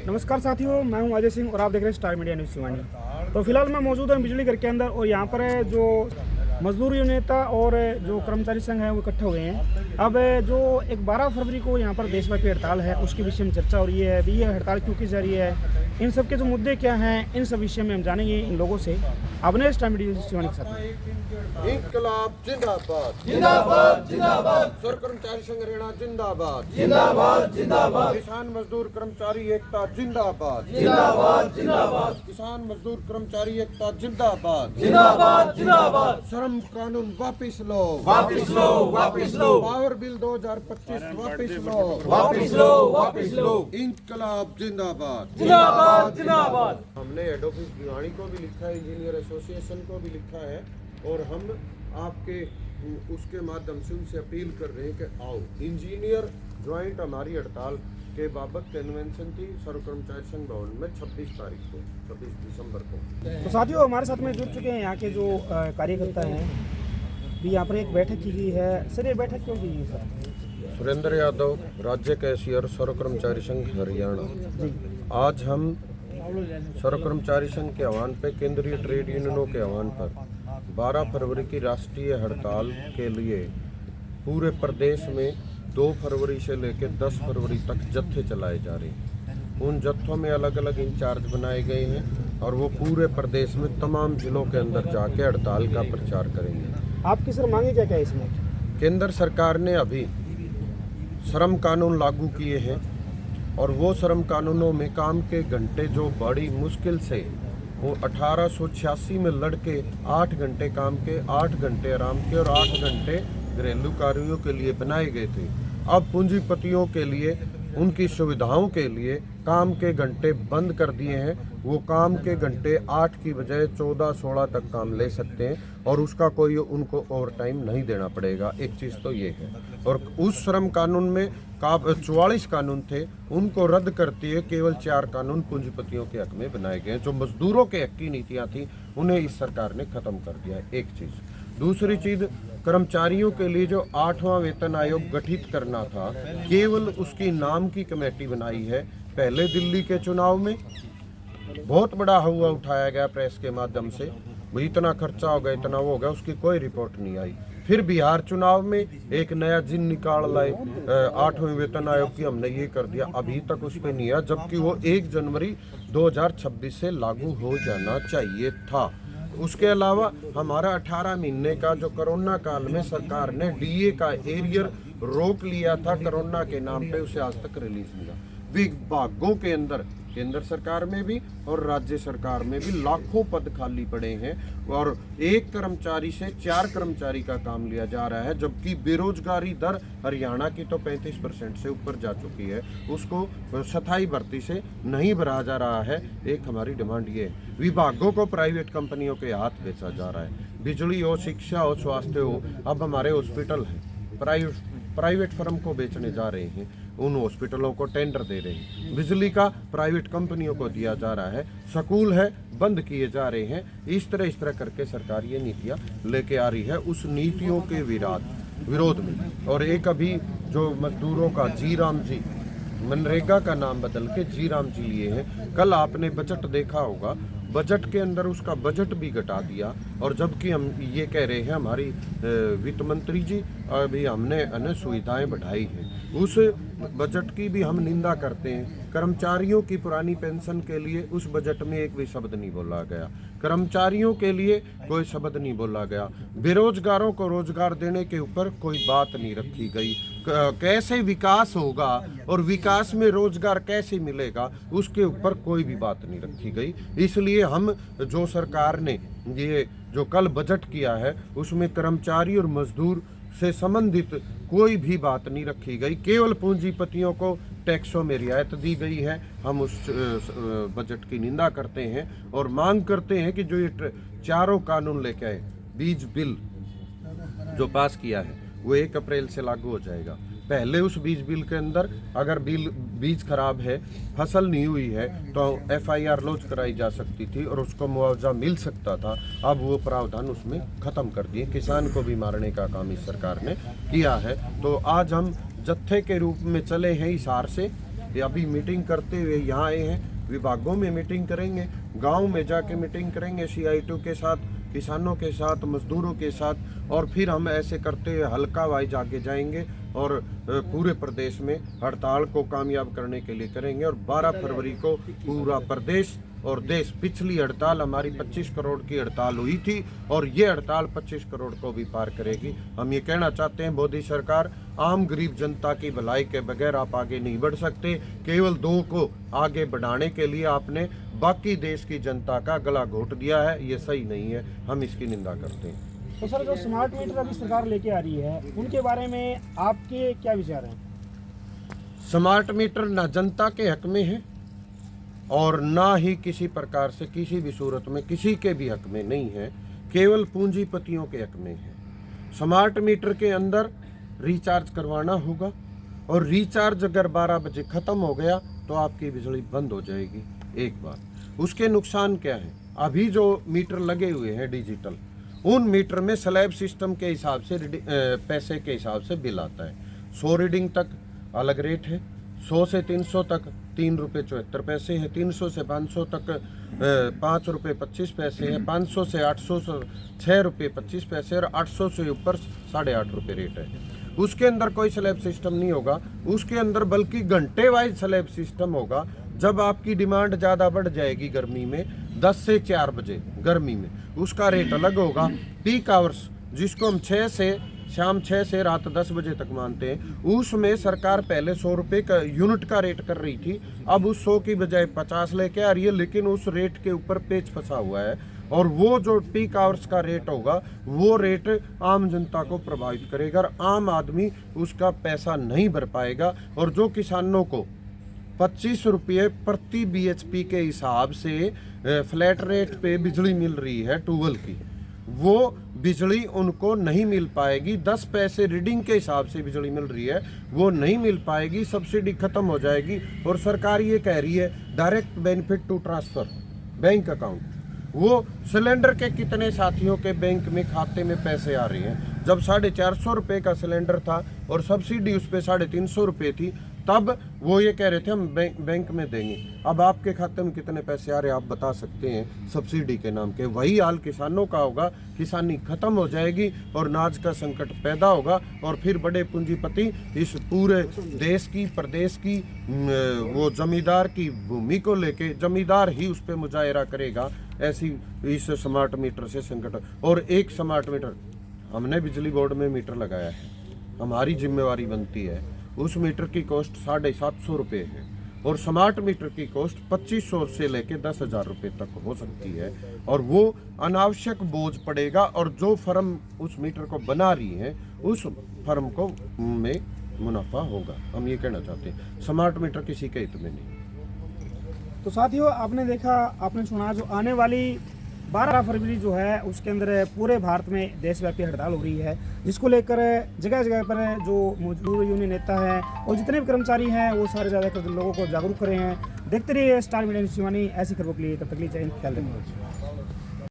नमस्कार साथियों, मैं हूं अजय सिंह और आप देख रहे हैं स्टार मीडिया न्यूज़ शिवानी। तो फिलहाल मैं मौजूद हूं बिजली घर के अंदर और यहां पर जो मजदूर नेता और जो कर्मचारी संघ है वो इकट्ठे हुए हैं। अब जो एक 12 फरवरी को यहां पर देशव्यापी हड़ताल है उसके विषय में चर्चा हो रही है। अभी ये हड़ताल क्यों की जा रही है, इन सब के जो मुद्दे क्या हैं, इन सब विषय में हम जानेंगे इन लोगों से। अपने स्टार मीडिया न्यूज़ शिवानी के साथ। इंकलाब जिंदाबाद जिंदाबाद जिंदाबाद। सर कर्मचारी संघ हरियाणा जिंदाबाद जिंदाबाद जिंदाबाद। किसान मजदूर कर्मचारी एकता जिंदाबाद जिंदाबाद जिंदाबाद। किसान मजदूर कर्मचारी एकता जिंदाबाद जिंदाबाद जिंदाबाद। श्रम कानून वापिस लो वापिस लो वापिस लो। पावर बिल 2025 वापिस लो वापिस लो वापिस लो। इंकलाब जिंदाबाद जिंदाबाद जिंदाबाद। हमने हेड ऑफिस भिवानी को भी लिखा है, इंजीनियर एसोसिएशन को भी लिखा है और हम आपके उसके माध्यम से उनसे अपील कर रहे हैं कि आओ। इंजीनियर ज्वाइंट हमारी हड़ताल के बाबत कन्वेंशन थी सर्व कर्मचारी संघ भवन में 26 तारीख को, 26 दिसंबर को। तो साथियों, हमारे साथ में जुड़ चुके हैं यहाँ के जो कार्यकर्ता हैं। भी यहाँ पर एक बैठक की गई है। सर, ये बैठक क्यों की गई सर? सुरेंद्र यादव, राज्य कैशियर, सर्व कर्मचारी संघ हरियाणा। आज हम सर्व कर्मचारी संघ के आह्वान पर, केंद्रीय ट्रेड यूनियनों के आह्वान पर 12 फरवरी की राष्ट्रीय हड़ताल के लिए पूरे प्रदेश में 2 फरवरी से लेकर 10 फरवरी तक जत्थे चलाए जा रहे हैं। उन जत्थों में अलग अलग इंचार्ज बनाए गए हैं और वो पूरे प्रदेश में तमाम जिलों के अंदर जाके हड़ताल का प्रचार करेंगे। आपकी सर मांगे क्या क्या है इसमें? केंद्र सरकार ने अभी श्रम कानून लागू किए हैं और वो श्रम कानूनों में काम के घंटे जो बड़ी मुश्किल से वो 1886 में लड़के 8 घंटे काम के, 8 घंटे आराम के और 8 घंटे घरेलू कार्यों के लिए बनाए गए थे। अब पूंजीपतियों के लिए उनकी सुविधाओं के लिए काम के घंटे बंद कर दिए हैं। वो काम के घंटे 8 की बजाय 14-16 तक काम ले सकते हैं और उसका कोई उनको ओवर टाइम नहीं देना पड़ेगा। एक चीज़ तो ये है। और उस श्रम कानून में 44 कानून थे, उनको रद्द करते हुए केवल 4 कानून पूंजीपतियों के हक में बनाए गए। जो मजदूरों के हक की नीतियाँ थी उन्हें इस सरकार ने ख़त्म कर दिया है। एक चीज़। दूसरी चीज़, कर्मचारियों के लिए जो 8वां वेतन आयोग गठित करना था, केवल उसकी नाम की कमेटी बनाई है। पहले दिल्ली के चुनाव में बहुत बड़ा हुआ उठाया गया प्रेस के माध्यम से, भाई इतना खर्चा हो गया, इतना वो हो गया, उसकी कोई रिपोर्ट नहीं आई। फिर बिहार चुनाव में एक नया जिन निकाल लाए 8वें वेतन आयोग की, हमने ये कर दिया, अभी तक उस पर नहीं आया, जबकि वो 1 जनवरी 2026 से लागू हो जाना चाहिए था। उसके अलावा हमारा 18 महीने का जो कोरोना काल में सरकार ने डीए का एरियर रोक लिया था कोरोना के नाम पे, उसे आज तक रिलीज नहीं हुआ। विभागों के अंदर केंद्र सरकार में भी और राज्य सरकार में भी लाखों पद खाली पड़े हैं और 1 कर्मचारी से 4 कर्मचारी का काम लिया जा रहा है, जबकि बेरोजगारी दर हरियाणा की तो 35% से ऊपर जा चुकी है। उसको स्थायी भर्ती से नहीं भरा जा रहा है। एक हमारी डिमांड ये है, विभागों को प्राइवेट कंपनियों के हाथ बेचा जा रहा है। बिजली हो, शिक्षा हो, स्वास्थ्य हो, अब हमारे हॉस्पिटल हैं प्राइवेट फर्म को बेचने जा रहे हैं, उन हॉस्पिटलों को टेंडर दे रहे हैं। बिजली का प्राइवेट कंपनियों को दिया जा रहा है। स्कूल है बंद किए जा रहे हैं। इस तरह करके सरकार ये नीतियाँ लेके आ रही है। उस नीतियों के विरोध में और एक अभी जो मजदूरों का जी राम जी, मनरेगा का नाम बदल के जी राम जी लिए हैं। कल आपने बजट देखा होगा, बजट के अंदर उसका बजट भी घटा दिया और जबकि हम ये कह रहे हैं हमारी वित्त मंत्री जी अभी हमने अन्य सुविधाएं बढ़ाई हैं, उस बजट की भी हम निंदा करते हैं। कर्मचारियों की पुरानी पेंशन के लिए उस बजट में एक भी शब्द नहीं बोला गया। कर्मचारियों के लिए कोई शब्द नहीं बोला गया। बेरोजगारों को रोजगार देने के ऊपर कोई बात नहीं रखी गई। कैसे विकास होगा और विकास में रोजगार कैसे मिलेगा, उसके ऊपर कोई भी बात नहीं रखी गई। इसलिए हम जो सरकार ने ये जो कल बजट किया है उसमें कर्मचारी और मजदूर से संबंधित कोई भी बात नहीं रखी गई। केवल पूंजीपतियों को टैक्सों में रियायत दी गई है। हम उस बजट की निंदा करते हैं और मांग करते हैं कि जो ये 4 कानून लेके आए, बीज बिल जो पास किया है वो 1 अप्रैल से लागू हो जाएगा। पहले उस बीज बिल के अंदर अगर बीज खराब है, फसल नहीं हुई है, तो FIR लॉन्च कराई जा सकती थी और उसको मुआवजा मिल सकता था। अब वो प्रावधान उसमें ख़त्म कर दिए। किसान को भी मारने का काम इस सरकार ने किया है। तो आज हम जत्थे के रूप में चले हैं हिसार से ये अभी मीटिंग करते हुए यहाँ आए हैं। विभागों में मीटिंग करेंगे, गांव में जाके मीटिंग करेंगे, CITU के साथ, किसानों के साथ, मजदूरों के साथ, और फिर हम ऐसे करते हुए हल्का वाइज आगे जाएंगे और पूरे प्रदेश में हड़ताल को कामयाब करने के लिए करेंगे। और 12 फरवरी को पूरा प्रदेश और देश, पिछली हड़ताल हमारी 25 करोड़ की हड़ताल हुई थी और ये हड़ताल 25 करोड़ को भी पार करेगी। हम ये कहना चाहते हैं, मोदी सरकार, आम गरीब जनता की भलाई के बगैर आप आगे नहीं बढ़ सकते। केवल 2 को आगे बढ़ाने के लिए आपने बाकी देश की जनता का गला घोट दिया है, ये सही नहीं है, हम इसकी निंदा करते हैं। तो सर, जो स्मार्ट मीटर अभी सरकार लेके आ रही है, उनके बारे में आपके क्या विचार हैं? स्मार्ट मीटर ना जनता के हक में है और ना ही किसी प्रकार से, किसी भी सूरत में किसी के भी हक में नहीं है, केवल पूंजीपतियों के हक में है। स्मार्ट मीटर के अंदर रिचार्ज करवाना होगा और रिचार्ज अगर 12 बजे ख़त्म हो गया तो आपकी बिजली बंद हो जाएगी। एक बात, उसके नुकसान क्या है? अभी जो मीटर लगे हुए हैं डिजिटल, उन मीटर में स्लैब सिस्टम के हिसाब से पैसे के हिसाब से बिल आता है। 100 रीडिंग तक अलग रेट है, 100 से 300 तक 3 रुपये 74 पैसे है, 300 से 500 तक 5 रुपये 25 पैसे है, 500 से 800 6 रुपये 25 पैसे और 800 से ऊपर 8.5 रुपये रेट है। उसके अंदर कोई स्लैब सिस्टम नहीं होगा, उसके अंदर बल्कि घंटे वाइज स्लैब सिस्टम होगा। जब आपकी डिमांड ज़्यादा बढ़ जाएगी गर्मी में, 10 से 4 बजे गर्मी में, उसका रेट अलग होगा। पीक आवर्स, जिसको हम 6 से शाम 6 से रात 10 बजे तक मानते हैं, उसमें सरकार पहले 100 रुपये का यूनिट का रेट कर रही थी, अब उस 100 की बजाय 50 लेके आ रही है, लेकिन उस रेट के ऊपर पेच फंसा हुआ है। और वो जो पीक आवर्स का रेट होगा, वो रेट आम जनता को प्रभावित करेगा और आम आदमी उसका पैसा नहीं भर पाएगा। और जो किसानों को 25 रुपये प्रति BHP के हिसाब से फ्लैट रेट पे बिजली मिल रही है ट्यूबवेल की, वो बिजली उनको नहीं मिल पाएगी। 10 पैसे रीडिंग के हिसाब से बिजली मिल रही है, वो नहीं मिल पाएगी, सब्सिडी खत्म हो जाएगी। और सरकार ये कह रही है direct benefit to transfer bank account, वो सिलेंडर के कितने साथियों के बैंक में खाते में पैसे आ रहे हैं। जब 450 रुपये का सिलेंडर था और सब्सिडी उस पर 350 रुपये थी, तब वो ये कह रहे थे हम बैंक में देंगे। अब आपके खाते में कितने पैसे आ रहे हैं आप बता सकते हैं सब्सिडी के नाम के? वही हाल किसानों का होगा, किसानी खत्म हो जाएगी और अनाज का संकट पैदा होगा और फिर बड़े पूंजीपति इस पूरे देश की, प्रदेश की, वो जमींदार की भूमि को लेके जमींदार ही उस पर मुजाहरा करेगा। ऐसी इस स्मार्ट मीटर से संकट। और एक स्मार्ट मीटर हमने बिजली बोर्ड में मीटर लगाया है, हमारी जिम्मेवारी बनती है। उस मीटर की कॉस्ट 750 रुपये है और स्मार्ट मीटर की कॉस्ट 2500 से लेके 10,000 रुपये तक हो सकती है। और वो अनावश्यक बोझ पड़ेगा और जो फर्म उस मीटर को बना रही है उस फर्म को में मुनाफा होगा। हम ये कहना चाहते हैं, स्मार्ट मीटर किसी के हित में नहीं। तो साथियों, आपने देखा, आपने सुना, जो आने वाली 12 फरवरी जो है उसके अंदर पूरे भारत में देशव्यापी हड़ताल हो रही है, जिसको लेकर जगह जगह पर जो मजदूर यूनियन नेता हैं और जितने भी कर्मचारी हैं वो सारे ज़्यादातर लोगों को जागरूक कर रहे हैं। देखते रहिए स्टार मीडिया न्यूज़ शिवानी, ऐसी खबरों के लिए। तब तक के लिए जय हिंद, ख्याल रखिए।